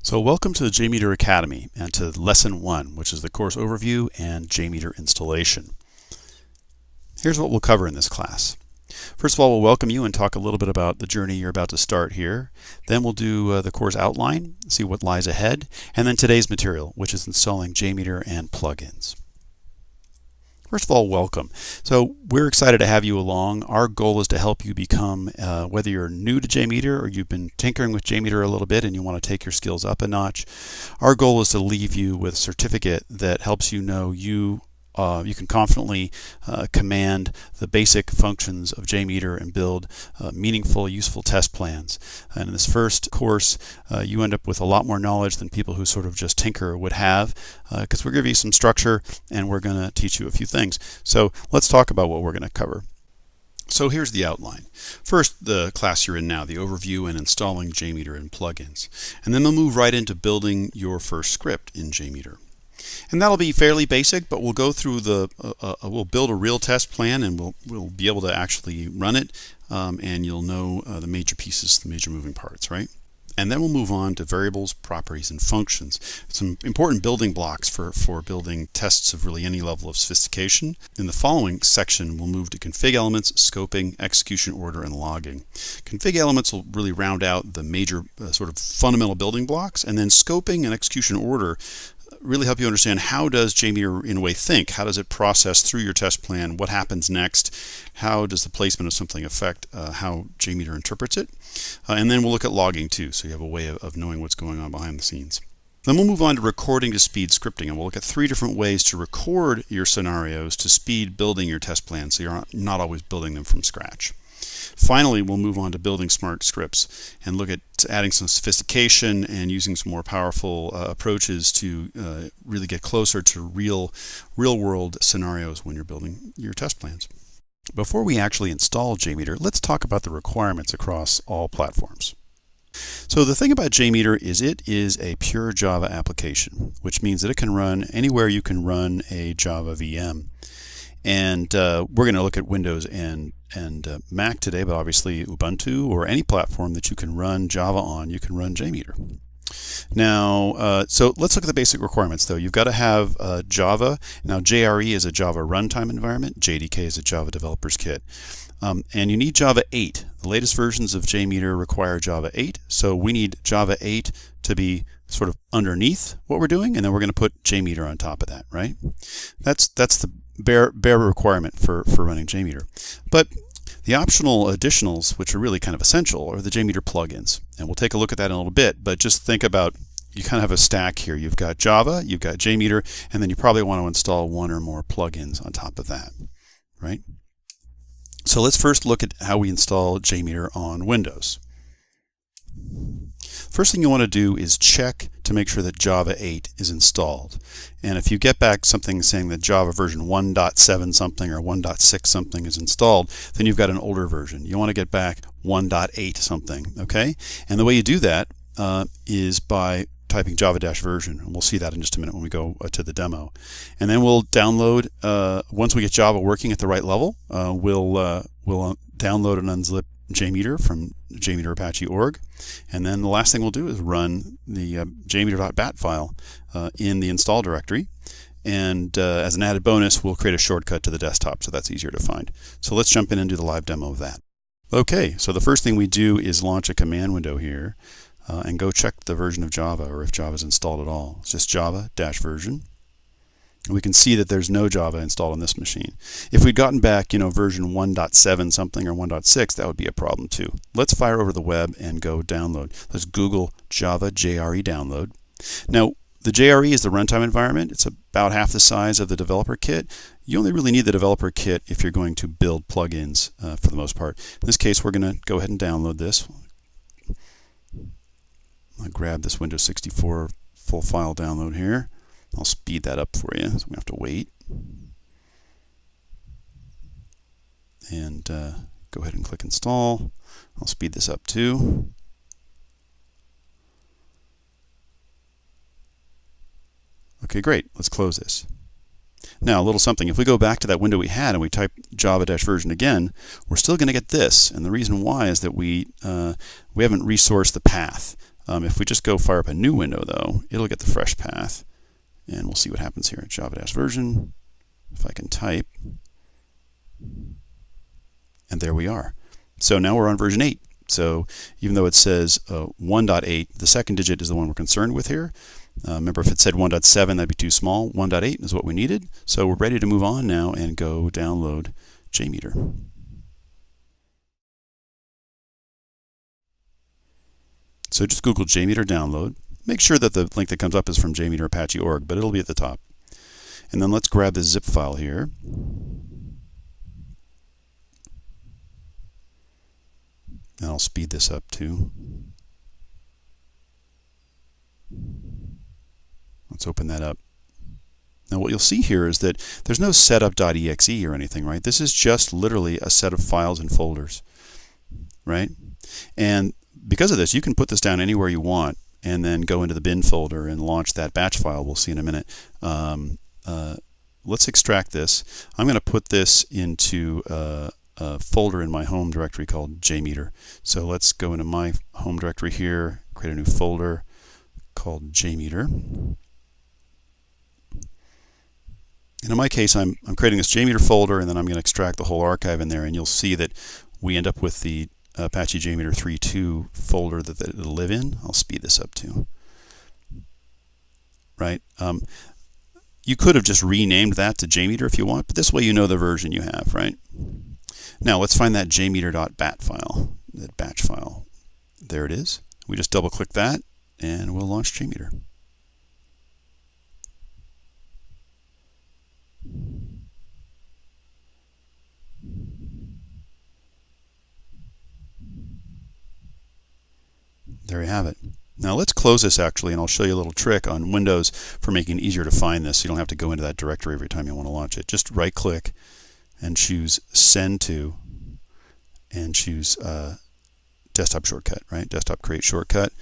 So welcome to the JMeter Academy and to Lesson 1, which is the course overview and JMeter installation. Here's what we'll cover in this class. First of all, we'll welcome you and talk a little bit about the journey you're about to start here. Then we'll do the course outline, see what lies ahead, and then today's material, which is installing JMeter and plugins. First of all, welcome. So we're excited to have you along. Our goal is to help you become, whether you're new to JMeter or you've been tinkering with JMeter a little bit and you want to take your skills up a notch, our goal is to leave you with a certificate that helps you know you can confidently command the basic functions of JMeter and build meaningful, useful test plans. And in this first course, you end up with a lot more knowledge than people who sort of just tinker would have, because we're going to give you some structure and we're going to teach you a few things. So let's talk about what we're going to cover. So here's the outline. First, the class you're in now, the overview and installing JMeter and plugins. And then we'll move right into building your first script in JMeter. And that'll be fairly basic, but we'll go through we'll build a real test plan and we'll be able to actually run it, and you'll know the major pieces, the major moving parts, right? And then we'll move on to variables, properties, and functions. Some important building blocks for building tests of really any level of sophistication. In the following section, we'll move to config elements, scoping, execution order, and logging. Config elements will really round out the major sort of fundamental building blocks, and then scoping and execution order really help you understand how does JMeter in a way think, how does it process through your test plan, what happens next, how does the placement of something affect how JMeter interprets it, and then we'll look at logging too, so you have a way of knowing what's going on behind the scenes. Then we'll move on to recording to speed scripting, and we'll look at 3 different ways to record your scenarios to speed building your test plan so you're not always building them from scratch. Finally, we'll move on to building smart scripts and look at adding some sophistication and using some more powerful approaches to really get closer to real world scenarios when you're building your test plans. Before we actually install JMeter, let's talk about the requirements across all platforms. So the thing about JMeter is it is a pure Java application, which means that it can run anywhere you can run a Java VM. And we're going to look at Windows and Mac today, but obviously Ubuntu or any platform that you can run Java on, you can run JMeter. Now, so let's look at the basic requirements though. You've got to have Java. Now JRE is a Java runtime environment, JDK is a Java developers kit. And you need Java 8. The latest versions of JMeter require Java 8, so we need Java 8 to be sort of underneath what we're doing, and then we're going to put JMeter on top of that, right? That's the bare requirement for running JMeter. But the optional additionals, which are really kind of essential, are the JMeter plugins. And we'll take a look at that in a little bit, but just think about, you kind of have a stack here. You've got Java, you've got JMeter, and then you probably want to install 1 or more plugins on top of that, right? So let's first look at how we install JMeter on Windows. First thing you want to do is check to make sure that Java 8 is installed. And if you get back something saying that Java version 1.7 something or 1.6 something is installed, then you've got an older version. You want to get back 1.8 something, okay? And the way you do that is by typing java-version, and we'll see that in just a minute when we go to the demo. And then we'll download, once we get Java working at the right level, we'll download and unzip JMeter from jmeter-apache.org, and then the last thing we'll do is run the jmeter.bat file in the install directory, and as an added bonus we'll create a shortcut to the desktop so that's easier to find. So let's jump in and do the live demo of that. Okay, so the first thing we do is launch a command window here and go check the version of Java, or if Java is installed at all. It's just java-version. And we can see that there's no Java installed on this machine. If we'd gotten back, version 1.7 something or 1.6, that would be a problem too. Let's fire over the web and go download. Let's Google Java JRE download. Now, the JRE is the runtime environment. It's about half the size of the developer kit. You only really need the developer kit if you're going to build plugins for the most part. In this case, we're going to go ahead and download this. I'll grab this Windows 64 full file download here. I'll speed that up for you, so we have to wait. And go ahead and click install. I'll speed this up too. Okay, great. Let's close this. Now, a little something. If we go back to that window we had and we type java-version again, we're still going to get this. And the reason why is that we haven't resourced the path. If we just go fire up a new window though, it'll get the fresh path, and we'll see what happens here. Java-version, if I can type, and there we are. So now we're on version 8. So even though it says 1.8, the second digit is the one we're concerned with here. Remember, if it said 1.7, that'd be too small. 1.8 is what we needed. So we're ready to move on now and go download JMeter. So just Google JMeter download. Make sure that the link that comes up is from JMeter Apache org, but it'll be at the top. And then let's grab this zip file here. And I'll speed this up too. Let's open that up. Now what you'll see here is that there's no setup.exe or anything, right? This is just literally a set of files and folders, right? And because of this, you can put this down anywhere you want and then go into the bin folder and launch that batch file we'll see in a minute. Let's extract this. I'm going to put this into a folder in my home directory called JMeter. So let's go into my home directory here, create a new folder called JMeter. And in my case, I'm creating this JMeter folder, and then I'm going to extract the whole archive in there, and you'll see that we end up with the Apache JMeter 3.2 folder that it'll live in. I'll speed this up too. Right? You could have just renamed that to JMeter if you want, but this way you know the version you have, right? Now let's find that jmeter.bat file, that batch file. There it is. We just double click that and we'll launch JMeter. There you have it. Now let's close this actually, and I'll show you a little trick on Windows for making it easier to find this so you don't have to go into that directory every time you want to launch it. Just right click and choose Send To, and choose Desktop Shortcut, right? Desktop Create Shortcut.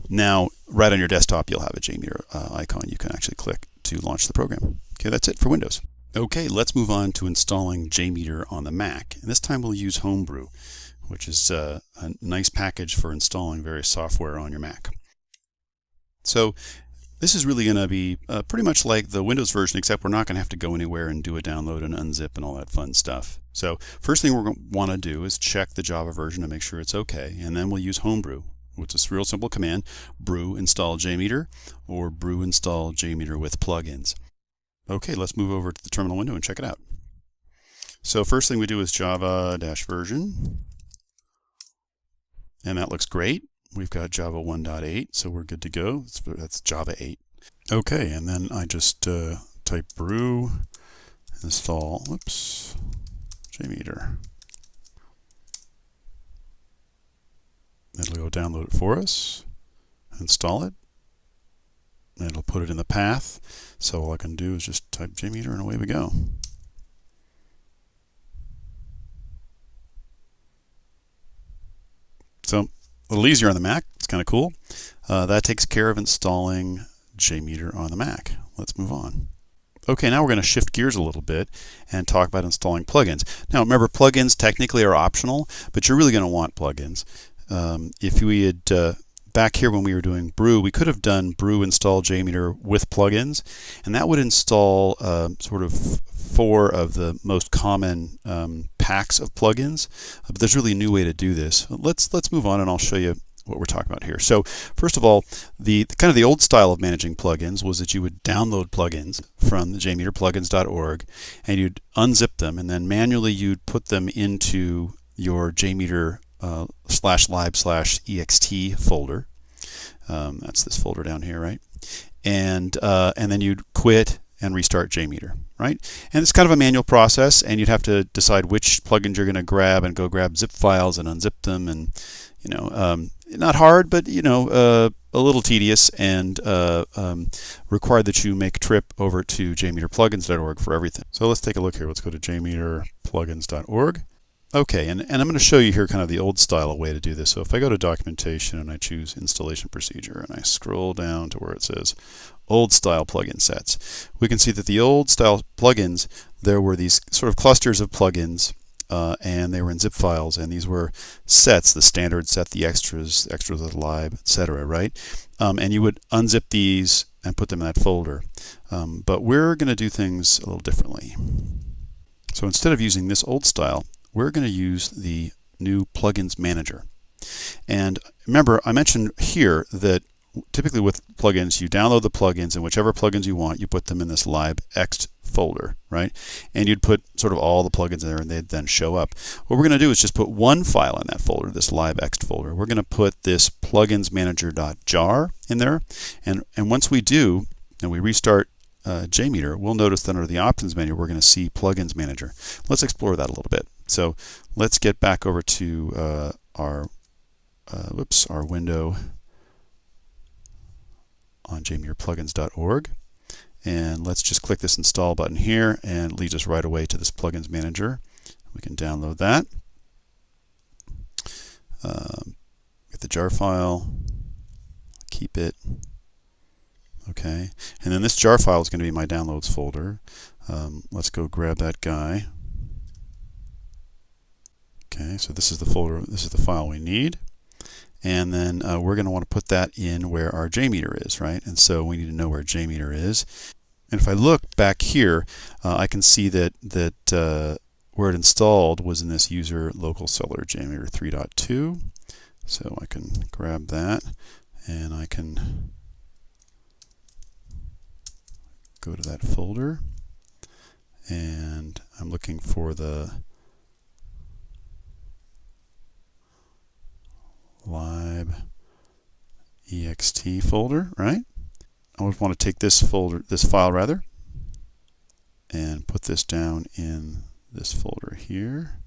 Now, right on your desktop, you'll have a JMeter icon you can actually click to launch the program. Okay, that's it for Windows. Okay, let's move on to installing JMeter on the Mac. And this time we'll use Homebrew, which is a nice package for installing various software on your Mac. So this is really going to be pretty much like the Windows version, except we're not going to have to go anywhere and do a download and unzip and all that fun stuff. So first thing we're going to want to do is check the Java version to make sure it's okay, and then we'll use Homebrew, which is a real simple command: brew install JMeter, or brew install JMeter with plugins. Okay, let's move over to the terminal window and check it out. So first thing we do is java-version, and that looks great. We've got Java 1.8, so we're good to go. That's Java 8. Okay, and then I just type brew install, JMeter. It'll go download it for us, install it, and it'll put it in the path. So all I can do is just type JMeter and away we go. So a little easier on the Mac. It's kind of cool. That takes care of installing JMeter on the Mac. Let's move on. Okay, now we're going to shift gears a little bit and talk about installing plugins. Now remember, plugins technically are optional, but you're really going to want plugins. If we had back here when we were doing brew, we could have done brew install JMeter with plugins, and that would install sort of 4 of the most common packs of plugins. But there's really a new way to do this. Let's move on, and I'll show you what we're talking about here. So first of all, the kind of the old style of managing plugins was that you would download plugins from the jmeterplugins.org, and you'd unzip them, and then manually you'd put them into your JMeter /lib/ext folder. That's this folder down here, right? And then you'd quit and restart JMeter, right? And it's kind of a manual process, and you'd have to decide which plugins you're going to grab and go grab zip files and unzip them, and not hard, but a little tedious, and required that you make a trip over to jmeterplugins.org for everything. So let's take a look here. Let's go to jmeterplugins.org. Okay, and I'm going to show you here kind of the old style way to do this. So if I go to documentation and I choose installation procedure and I scroll down to where it says old style plugin sets, we can see that the old style plugins, there were these sort of clusters of plugins and they were in zip files, and these were sets, the standard set, the extras with lib, etc., right? And you would unzip these and put them in that folder. But we're going to do things a little differently. So instead of using this old style, we're going to use the new plugins manager. And remember, I mentioned here that typically with plugins, you download the plugins, and whichever plugins you want, you put them in this libext folder, right? And you'd put sort of all the plugins in there, and they'd then show up. What we're going to do is just put one file in that folder, this libext folder. We're going to put this pluginsmanager.jar in there, and once we do, and we restart JMeter, we'll notice that under the options menu, we're going to see plugins manager. Let's explore that a little bit. So let's get back over to our window on jmeterplugins.org, and let's just click this install button here, and it leads us right away to this plugins manager. We can download that, get the jar file, keep it, okay, and then this jar file is going to be my downloads folder. Let's go grab that guy. Okay, so this is the folder, this is the file we need. And then we're going to want to put that in where our JMeter is, right? And so we need to know where JMeter is. And if I look back here, I can see that where it installed was in this user local seller JMeter 3.2. So I can grab that, and I can go to that folder, and I'm looking for the libext folder, right? I would want to take this folder, this file rather, and put this down in this folder here.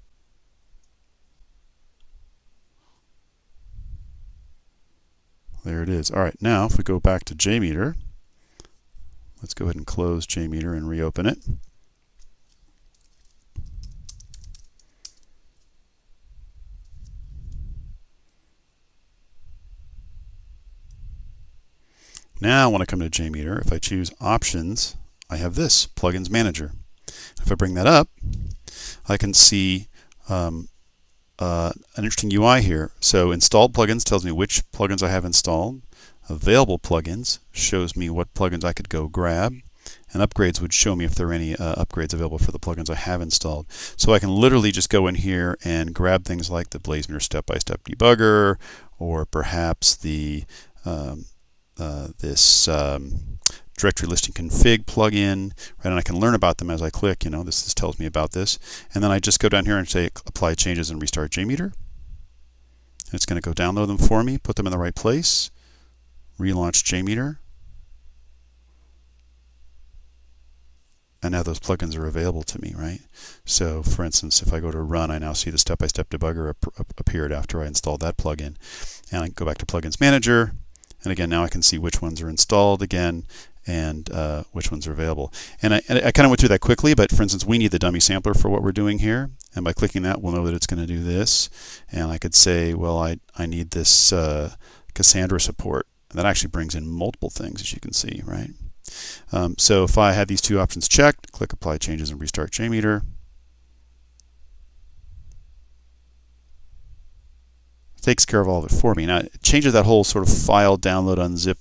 There it is. All right, now if we go back to JMeter, let's go ahead and close JMeter and reopen it. Now when I come to JMeter, if I choose options, I have this, plugins manager. If I bring that up, I can see an interesting UI here. So installed plugins tells me which plugins I have installed. Available plugins shows me what plugins I could go grab. And upgrades would show me if there are any upgrades available for the plugins I have installed. So I can literally just go in here and grab things like the BlazeMeter step-by-step debugger, or perhaps the this directory listing config plugin, right? And I can learn about them as I click. You know, this tells me about this, and then I just go down here and say apply changes and restart JMeter. It's going to go download them for me, put them in the right place, relaunch JMeter, and now those plugins are available to me, right? So for instance, if I go to run, I now see the step-by-step debugger appeared after I installed that plugin. And I can go back to plugins manager, and again, now I can see which ones are installed again, and which ones are available. And I kind of went through that quickly, but for instance, we need the dummy sampler for what we're doing here. And by clicking that, we'll know that it's going to do this. And I could say, well, I need this Cassandra support. And that actually brings in multiple things, as you can see, right? So if I have these two options checked, click apply changes and restart JMeter. Takes care of all of it for me. Now it changes that whole sort of file download, unzip,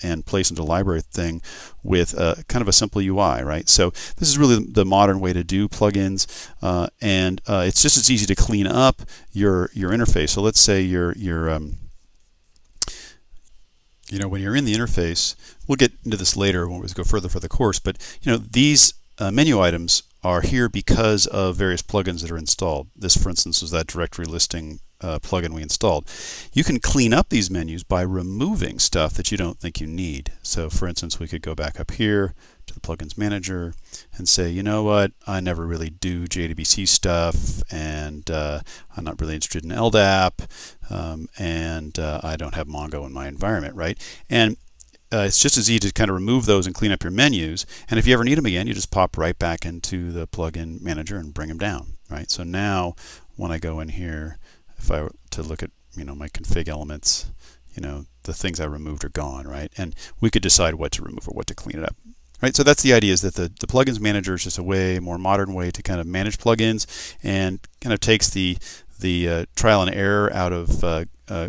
and place into library thing with kind of a simple UI, right? So this is really the modern way to do plugins, and it's just as easy to clean up your interface. So let's say you know, when you're in the interface, we'll get into this later when we go further for the course, but you know, these menu items are here because of various plugins that are installed. This, for instance, is that directory listing plugin we installed. You can clean up these menus by removing stuff that you don't think you need. So for instance, we could go back up here to the plugins manager and say, you know what, I never really do JDBC stuff, and I'm not really interested in LDAP, and I don't have Mongo in my environment, right? And it's just as easy to kind of remove those and clean up your menus, and if you ever need them again, you just pop right back into the plugin manager and bring them down, right? So now when I go in here, if I were to look at, you know, my config elements, you know, the things I removed are gone, right? And we could decide what to remove or what to clean it up. Right, so that's the idea, is that the plugins manager is just a more modern way to kind of manage plugins, and kind of takes the trial and error out of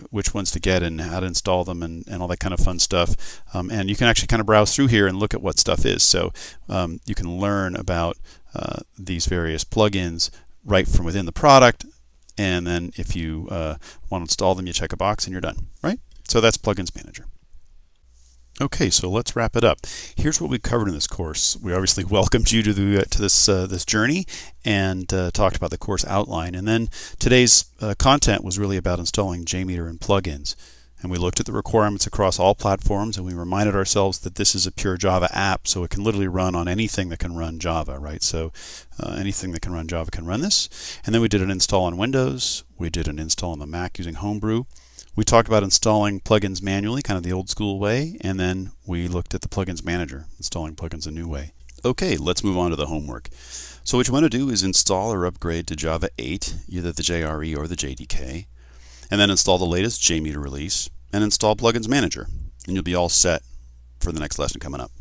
which ones to get and how to install them, and all that kind of fun stuff. And you can actually kind of browse through here and look at what stuff is. So you can learn about these various plugins right from within the product, and then if you want to install them, you check a box and you're done. Right? So that's Plugins Manager. Okay, so let's wrap it up. Here's what we covered in this course. We obviously welcomed you to this journey, and talked about the course outline. And then today's content was really about installing JMeter and plugins. And we looked at the requirements across all platforms, and we reminded ourselves that this is a pure Java app, so it can literally run on anything that can run Java, right? So anything that can run Java can run this. And then we did an install on Windows. We did an install on the Mac using Homebrew. We talked about installing plugins manually, kind of the old school way, and then we looked at the Plugins Manager, installing plugins a new way. Okay, let's move on to the homework. So what you want to do is install or upgrade to Java 8, either the JRE or the JDK, and then install the latest JMeter release, and install Plugins Manager, and you'll be all set for the next lesson coming up.